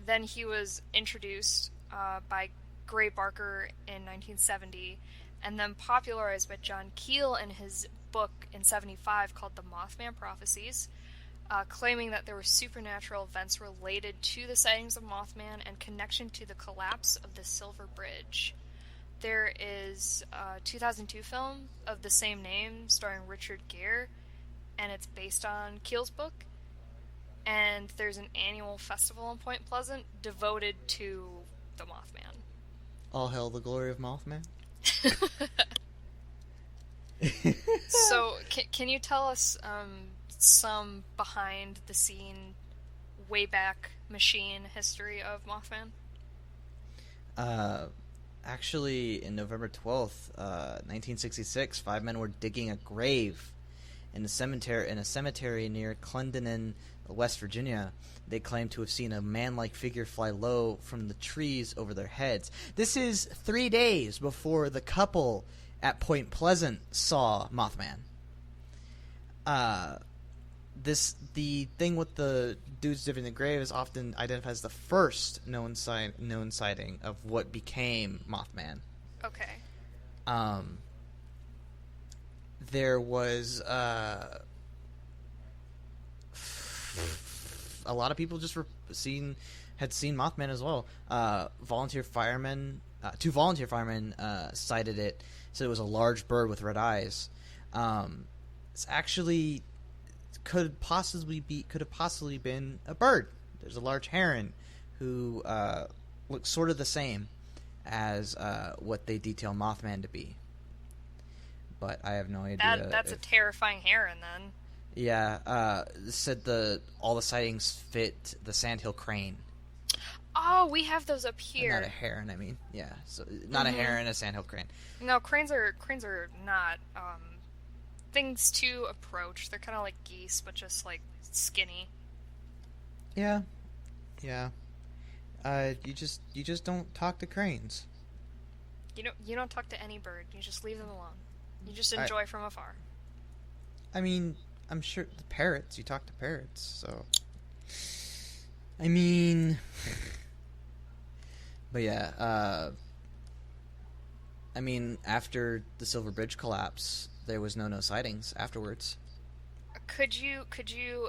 then he was introduced by Gray Barker in 1970 and then popularized by John Keel in his book in '75 called The Mothman Prophecies, claiming that there were supernatural events related to the sightings of Mothman and connection to the collapse of the Silver Bridge. There is a 2002 film of the same name starring Richard Gere, and it's based on Keel's book. And there's an annual festival in Point Pleasant devoted to the Mothman. All hail the glory of Mothman. So, can you tell us some behind-the-scene, Wayback Machine history of Mothman? Actually, in November 12th, 1966, 5 men were digging a grave in a cemetery near Clendenin, West Virginia. They claimed to have seen a man-like figure fly low from the trees over their heads. This is 3 days before the couple at Point Pleasant saw Mothman. The thing with the dudes digging the grave is often identified as the first known sighting of what became Mothman. Okay. There was a lot of people just had seen Mothman as well. Volunteer firemen, 2 volunteer firemen cited it. Said it was a large bird with red eyes. It's actually could have possibly been a bird. There's a large heron who looks sort of the same as what they detail Mothman to be. But I have no idea. That's a terrifying heron, then. Yeah, said all the sightings fit the sandhill crane. Oh, we have those up here. Not a heron, I mean. Yeah, so not a heron, a sandhill crane. No, cranes are not things to approach. They're kind of like geese, but just like skinny. Yeah. You just don't talk to cranes. You don't talk to any bird. You just leave them alone. You just enjoy from afar. I mean, I'm sure the parrots. You talk to parrots, so. I mean, but yeah. I mean, after the Silver Bridge collapse, there was no sightings afterwards. Could you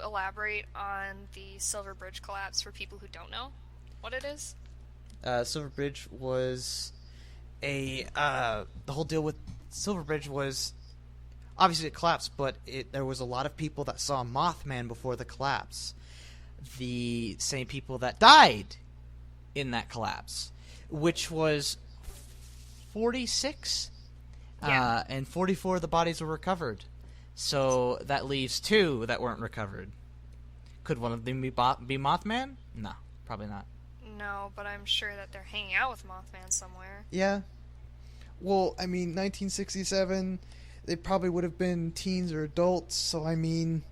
elaborate on the Silver Bridge collapse for people who don't know what it is? Silver Bridge was the whole deal with Silver Bridge was obviously it collapsed, but there was a lot of people that saw Mothman before the collapse. The same people that died in that collapse, which was 46, and 44 of the bodies were recovered. So that leaves 2 that weren't recovered. Could one of them be Mothman? No, probably not. No, but I'm sure that they're hanging out with Mothman somewhere. Yeah. Well, I mean, 1967, they probably would have been teens or adults, so I mean...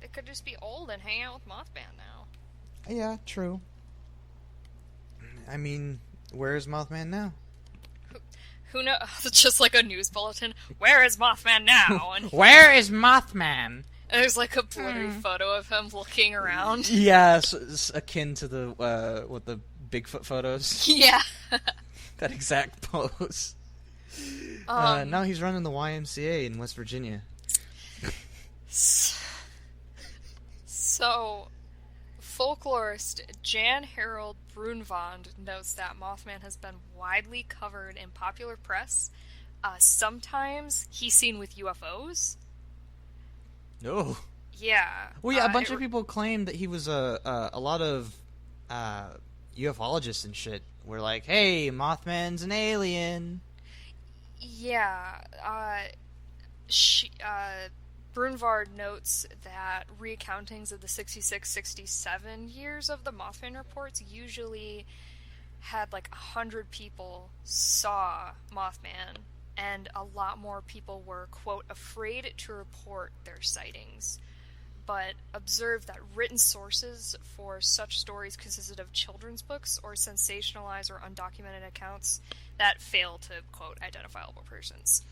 They could just be old and hang out with Mothman now. Yeah, true. I mean, where is Mothman now? Who knows? It's just like a news bulletin. Where is Mothman now? And where is Mothman? And there's like a blurry photo of him looking around. Yeah, it's akin to the Bigfoot photos. Yeah. That exact pose. Now he's running the YMCA in West Virginia. So, folklorist Jan Harold Brunvand notes that Mothman has been widely covered in popular press. Sometimes he's seen with UFOs. No. Yeah. Well, yeah, a bunch of people claim that he was a lot of ufologists and shit were like, hey, Mothman's an alien. Yeah. Brunvard notes that recountings of the 66-67 years of the Mothman reports usually had like 100 people saw Mothman, and a lot more people were, quote, afraid to report their sightings, but observed that written sources for such stories consisted of children's books or sensationalized or undocumented accounts that fail to, quote, identifiable persons.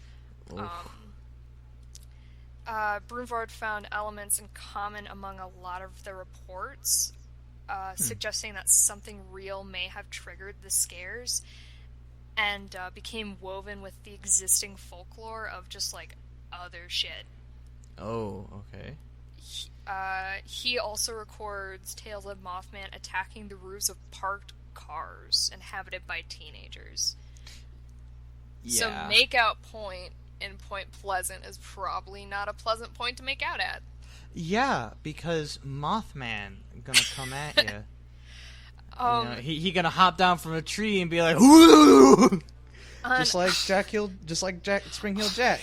Brunvard found elements in common among a lot of the reports, suggesting that something real may have triggered the scares. and became woven with the existing folklore of just like other shit. Oh, okay. He also records tales of Mothman attacking the roofs of parked cars inhabited by teenagers. So Yeah. Makeout Point in Point Pleasant is probably not a pleasant point to make out at. Yeah, because Mothman gonna come at you. He gonna hop down from a tree and be like, "Woo!" Just like Spring Heel Jack.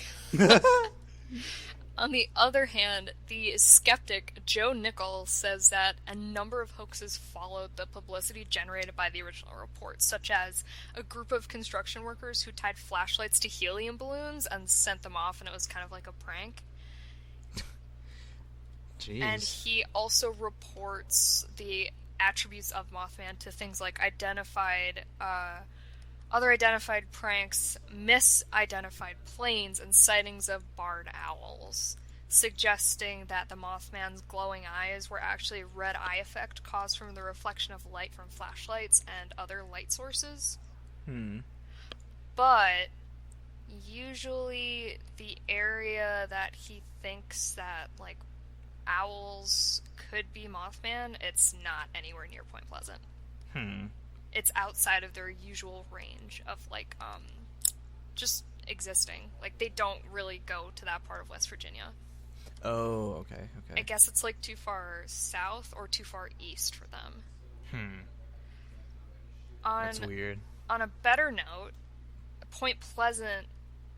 On the other hand, the skeptic Joe Nichols says that a number of hoaxes followed the publicity generated by the original report, such as a group of construction workers who tied flashlights to helium balloons and sent them off, and it was kind of like a prank. Jeez. And he also reports the attributes of Mothman to things like other identified pranks, misidentified planes, and sightings of barred owls, suggesting that the Mothman's glowing eyes were actually a red eye effect caused from the reflection of light from flashlights and other light sources. But usually the area that he thinks that, like, owls could be Mothman, it's not anywhere near Point Pleasant. It's outside of their usual range of, like, just existing. Like, they don't really go to that part of West Virginia. Oh, okay. I guess it's, like, too far south or too far east for them. That's weird. On a better note, Point Pleasant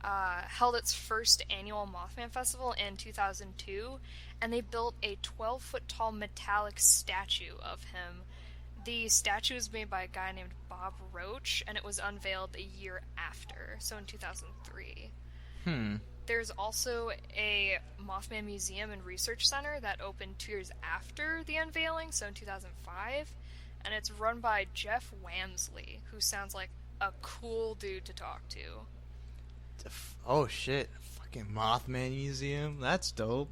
held its first annual Mothman Festival in 2002, and they built a 12-foot-tall metallic statue of him. The statue was made by a guy named Bob Roach, and it was unveiled a year after, so in 2003. There's also a Mothman Museum and Research Center that opened 2 years after the unveiling, so in 2005, and it's run by Jeff Wamsley, who sounds like a cool dude to talk to. Oh shit, fucking Mothman Museum, that's dope.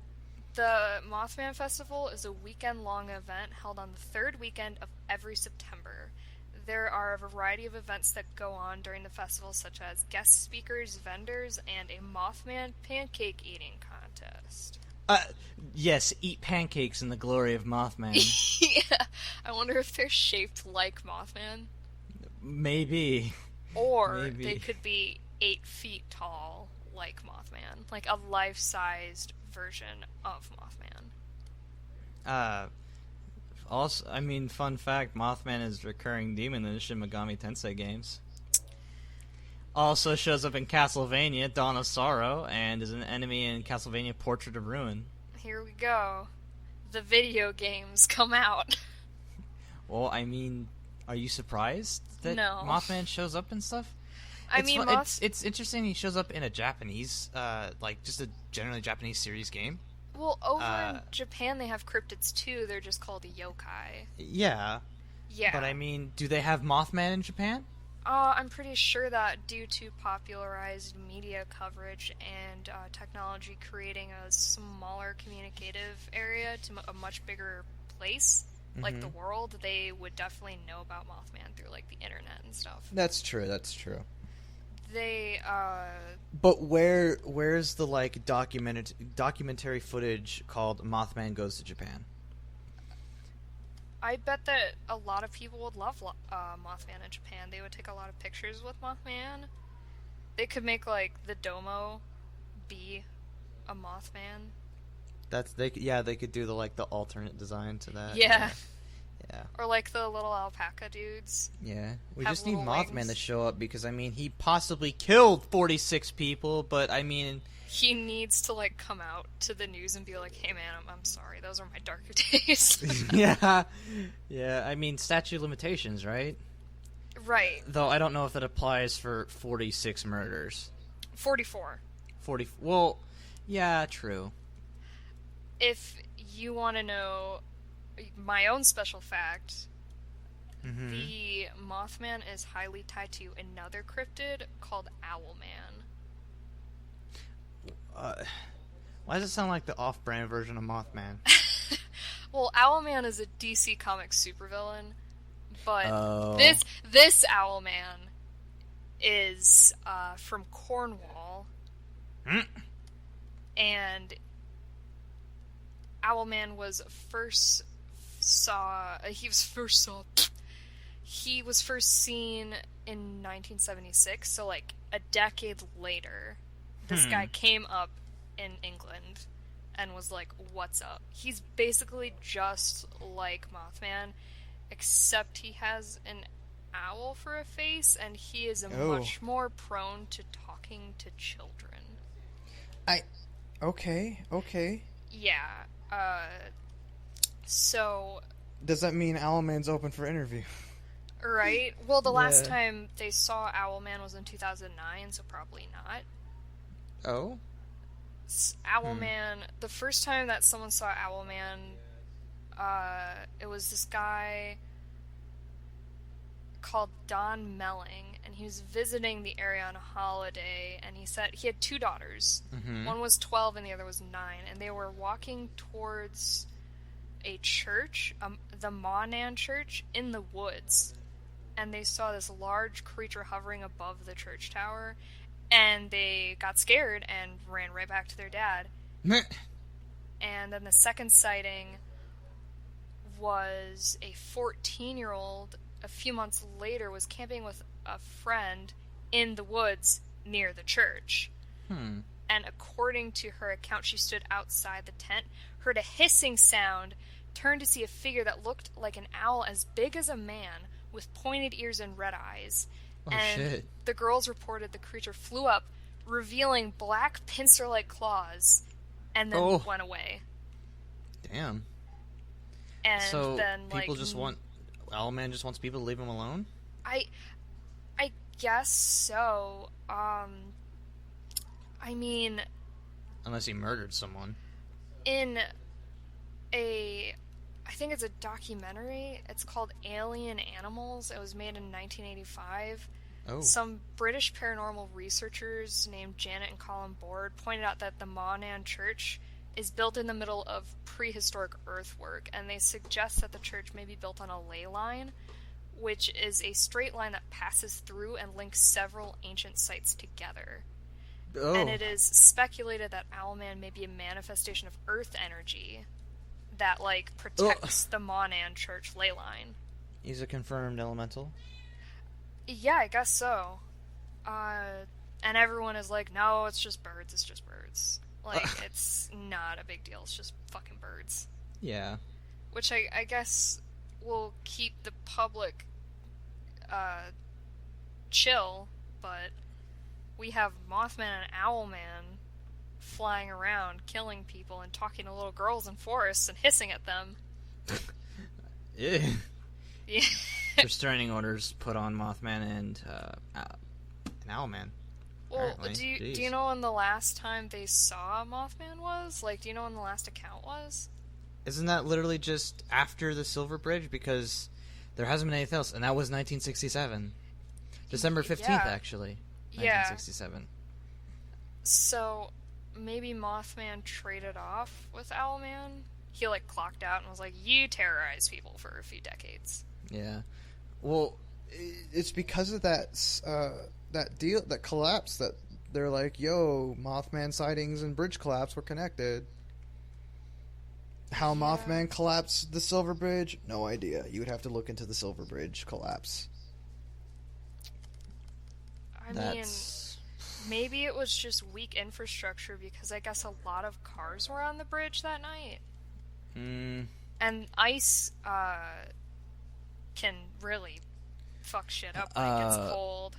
The Mothman Festival is a weekend-long event held on the 3rd weekend of every September. There are a variety of events that go on during the festival, such as guest speakers, vendors, and a Mothman pancake eating contest. Yes, eat pancakes in the glory of Mothman. Yeah, I wonder if they're shaped like Mothman. Maybe. Or they could be 8 feet tall like Mothman. Like a life-sized version of Mothman. Also, I mean, fun fact, Mothman is a recurring demon in the Shin Megami Tensei games. Also shows up in Castlevania, Dawn of Sorrow, and is an enemy in Castlevania Portrait of Ruin. Here we go. The video games come out. Well, I mean, are you surprised that Mothman shows up and stuff? It's interesting he shows up in a Japanese, like, just a generally Japanese series game. Well, over in Japan they have cryptids too, they're just called yokai. Yeah. But I mean, do they have Mothman in Japan? I'm pretty sure that due to popularized media coverage and technology creating a smaller communicative area to a much bigger place, like the world, they would definitely know about Mothman through, like, the internet and stuff. That's true. They, But where's the, like, documentary footage called Mothman Goes to Japan? I bet that a lot of people would love Mothman in Japan. They would take a lot of pictures with Mothman. They could make, like, the domo be a Mothman. They could do the alternate design to that. Yeah. Yeah. Or, like, the little alpaca dudes. Yeah. We just need Mothman to show up because, I mean, he possibly killed 46 people, but, I mean... He needs to, like, come out to the news and be like, hey, man, I'm sorry. Those are my darker days. Yeah. Yeah, I mean, statute of limitations, right? Right. Though I don't know if that applies for 46 murders. 44. Well, yeah, true. If you want to know my own special fact, the Mothman is highly tied to another cryptid called Owlman. Why does it sound like the off-brand version of Mothman? Well, Owlman is a DC Comics supervillain, but Oh. this Owlman is from Cornwall, Hmm? and Owlman was first saw. He was first seen in 1976, so like a decade later, this guy came up in England and was like, "What's up?" He's basically just like Mothman, except he has an owl for a face, and he is much more prone to talking to children. Okay. Yeah. So. Does that mean Owlman's open for interview? Right? Well, the last Yeah. time they saw Owlman was in 2009, so probably not. Oh? Owlman, the first time that someone saw Owlman, it was this guy called Don Melling, and he was visiting the area on a holiday, and he said he had two daughters. Mm-hmm. One was 12 and the other was 9, and they were walking towards a church, the Monan Church, in the woods. And they saw this large creature hovering above the church tower, and they got scared and ran right back to their dad. And then the second sighting was a 14-year-old, a few months later, was camping with a friend in the woods near the church. And according to her account, she stood outside the tent, heard a hissing sound, turned to see a figure that looked like an owl as big as a man, with pointed ears and red eyes. Shit. The girls reported the creature flew up, revealing black pincer-like claws, and then went away. Damn. And so then, people just want... Owlman just wants people to leave him alone? I guess so. I mean... Unless he murdered someone. In I think it's a documentary. It's called Alien Animals. It was made in 1985. Some British paranormal researchers named Janet and Colin Board pointed out that the Monan Church is built in the middle of prehistoric earthwork, and they suggest that the church may be built on a ley line, which is a straight line that passes through and links several ancient sites together. And it is speculated that Owlman may be a manifestation of earth energy that, like, protects the Monan Church ley line. He's a confirmed elemental? Yeah, I guess so. And everyone is like, no, it's just birds. Like, it's not a big deal, it's just fucking birds. Yeah. Which I guess will keep the public, chill, but we have Mothman and Owlman flying around, killing people, and talking to little girls in forests and hissing at them. Yeah. Yeah. Restraining orders put on Mothman and Owlman. Well, do you know when the last time they saw Mothman was? Like, do you know when the last account was? Isn't that literally just after the Silver Bridge? Because there hasn't been anything else, and that was 1967. December 15th, actually. 1967. So, maybe Mothman traded off with Owlman? He, like, clocked out and was like, you terrorize people for a few decades. Yeah. Well, it's because of that deal, that collapse, that they're like, yo, Mothman sightings and bridge collapse were connected. How Mothman collapsed the Silver Bridge? No idea. You would have to look into the Silver Bridge collapse. I mean, maybe it was just weak infrastructure, because I guess a lot of cars were on the bridge that night. And ice can really fuck shit up when it gets cold.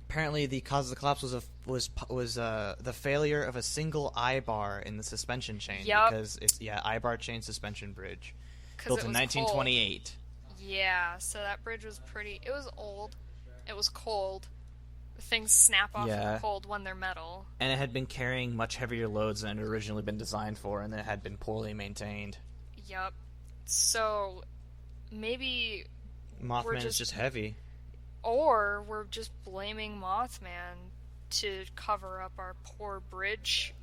Apparently, the cause of the collapse was the failure of a single eye-bar in the suspension chain. Yep. Because it's eye-bar chain suspension bridge, 'Cause built it in was 1928. Cold. Yeah, so that bridge was it was old. It was cold. Things snap off in the cold when they're metal. And it had been carrying much heavier loads than it had originally been designed for, and it had been poorly maintained. Yep. So maybe Mothman is just heavy. Or we're just blaming Mothman to cover up our poor bridge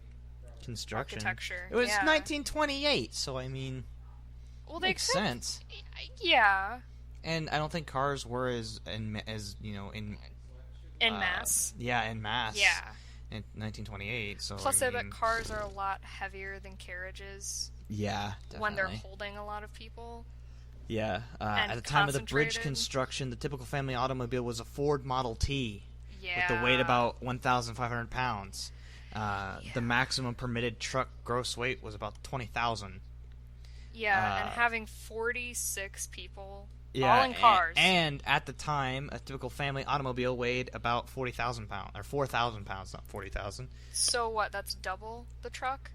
construction architecture. It was 1928, so I mean, makes sense. Yeah. And I don't think cars were as En masse. Yeah, en masse. Yeah. In 1928. So Plus, I I bet mean, cars are a lot heavier than carriages yeah, definitely. when they're holding a lot of people. Yeah. And At the time of the bridge concentrated. construction, the typical family automobile was a Ford Model T. Yeah. With the weight about 1,500 pounds. The maximum permitted truck gross weight was about 20,000. Yeah, and having 46 people, Yeah, all in cars. And at the time, a typical family automobile weighed about 40,000 pounds. Or 4,000 pounds, not 40,000. So what, that's double the truck?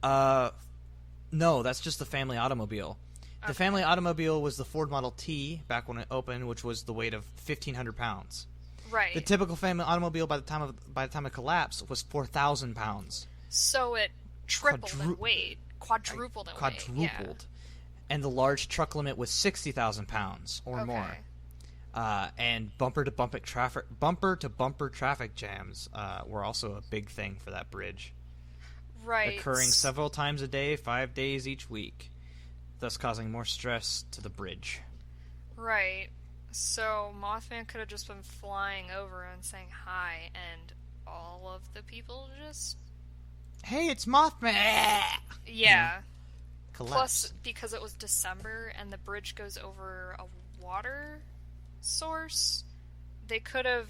No, that's just the family automobile. The family automobile was the Ford Model T back when it opened, which was the weight of 1,500 pounds. Right. The typical family automobile by the time it collapsed was 4,000 pounds. So it tripled in weight, quadrupled in weight. Yeah. And the large truck limit was 60,000 pounds or more. And bumper to bumper traffic jams were also a big thing for that bridge. Right. Occurring several times a day, 5 days each week, thus causing more stress to the bridge. Right. So Mothman could have just been flying over and saying hi, and all of the people just... Hey, it's Mothman! Yeah. Collapse. Plus, because it was December and the bridge goes over a water source, they could have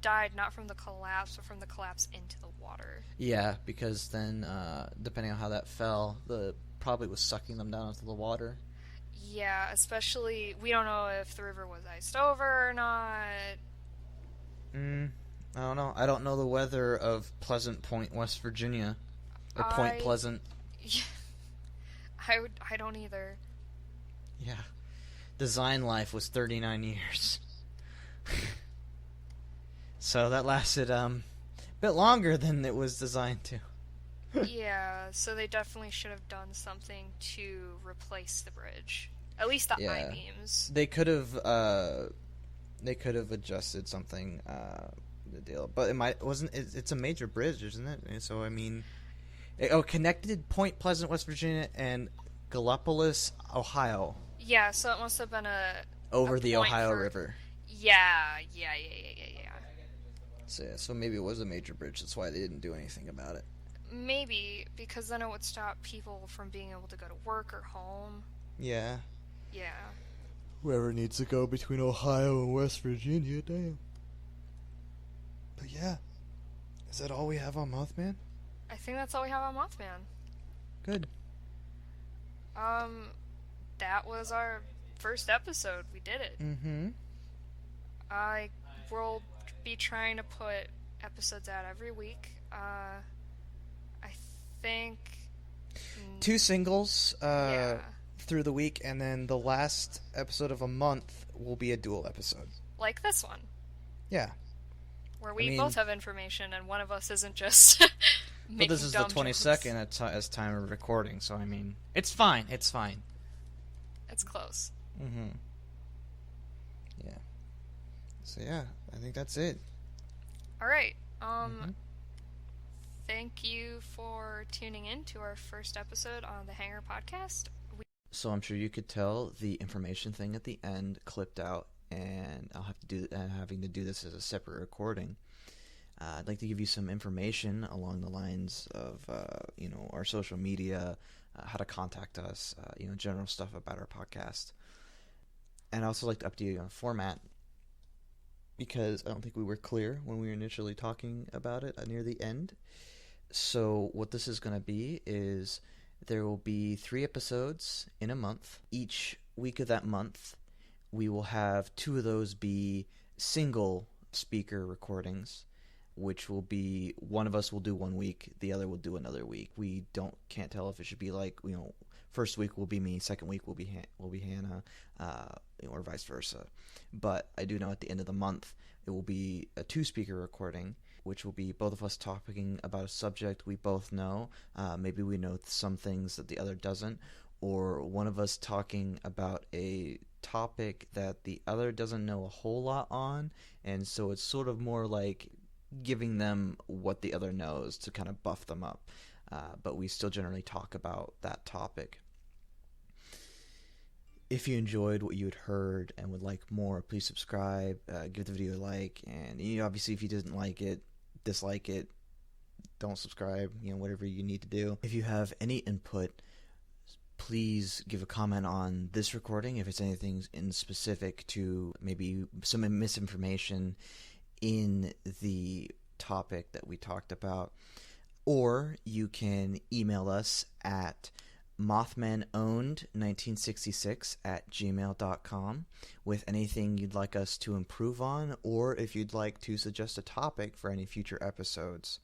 died not from the collapse, but from the collapse into the water. Yeah, because then, depending on how that fell, the probably was sucking them down into the water. Yeah, especially, we don't know if the river was iced over or not. I don't know. I don't know the weather of Pleasant Point, West Virginia. Or Point Pleasant. Yeah, I don't either. Yeah. Design life was 39 years. So that lasted a bit longer than it was designed to. Yeah, so they definitely should have done something to replace the bridge. At least the I-beams. They could have adjusted something the deal. But it's a major bridge, isn't it? And so I mean, connected Point Pleasant, West Virginia and Gallipolis, Ohio. Yeah, so it must have been over the Ohio River. Yeah. So maybe it was a major bridge. That's why they didn't do anything about it. Maybe, because then it would stop people from being able to go to work or home. Yeah. Yeah. Whoever needs to go between Ohio and West Virginia, damn. But yeah. Is that all we have on Mothman? I think that's all we have on Mothman. Good. That was our first episode. We did it. Mm-hmm. I will be trying to put episodes out every week. I think 2 singles through the week, and then the last episode of a month will be a dual episode. Like this one. Yeah. Where we both have information, and one of us isn't just making But this is the dumb 22nd jokes. as time of recording, so I mean, it's fine. It's fine. It's close. Mm-hmm. Yeah. So yeah, I think that's it. All right. Thank you for tuning in to our first episode on the Hanger Podcast. So I'm sure you could tell the information thing at the end clipped out, and I'll have to do having to do this as a separate recording. I'd like to give you some information along the lines of our social media, how to contact us, general stuff about our podcast. And I'd also like to update you on format, because I don't think we were clear when we were initially talking about it near the end. So what this is going to be is there will be 3 episodes in a month. Each week of that month, we will have 2 of those be single speaker recordings, which will be one of us will do one week, the other will do another week. We can't tell if it should be like, first week will be me, second week will be Hannah, or vice versa. But I do know at the end of the month it will be a 2-speaker recording, which will be both of us talking about a subject we both know. Maybe we know some things that the other doesn't, or one of us talking about a topic that the other doesn't know a whole lot on, and so it's sort of more like giving them what the other knows to kind of buff them up. But we still generally talk about that topic. If you enjoyed what you had heard and would like more, please subscribe, give the video a like, and obviously if you didn't like it, dislike it, don't subscribe, whatever you need to do. If you have any input, please give a comment on this recording if it's anything in specific to maybe some misinformation in the topic that we talked about. Or you can email us at mothmanowned1966@gmail.com with anything you'd like us to improve on, or if you'd like to suggest a topic for any future episodes.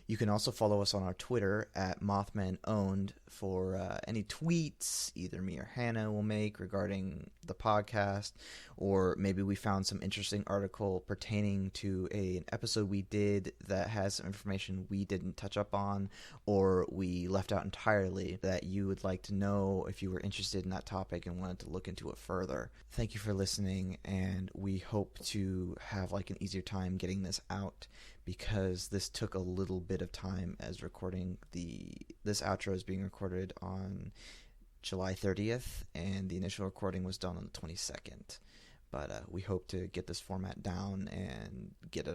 You can also follow us on our Twitter at MothmanOwned for any tweets either me or Hannah will make regarding the podcast, or maybe we found some interesting article pertaining to an episode we did that has some information we didn't touch up on or we left out entirely that you would like to know if you were interested in that topic and wanted to look into it further. Thank you for listening, and we hope to have an easier time getting this out, because this took a little bit of time as recording. This outro is being recorded on July 30th, and the initial recording was done on the 22nd. But we hope to get this format down and get it out.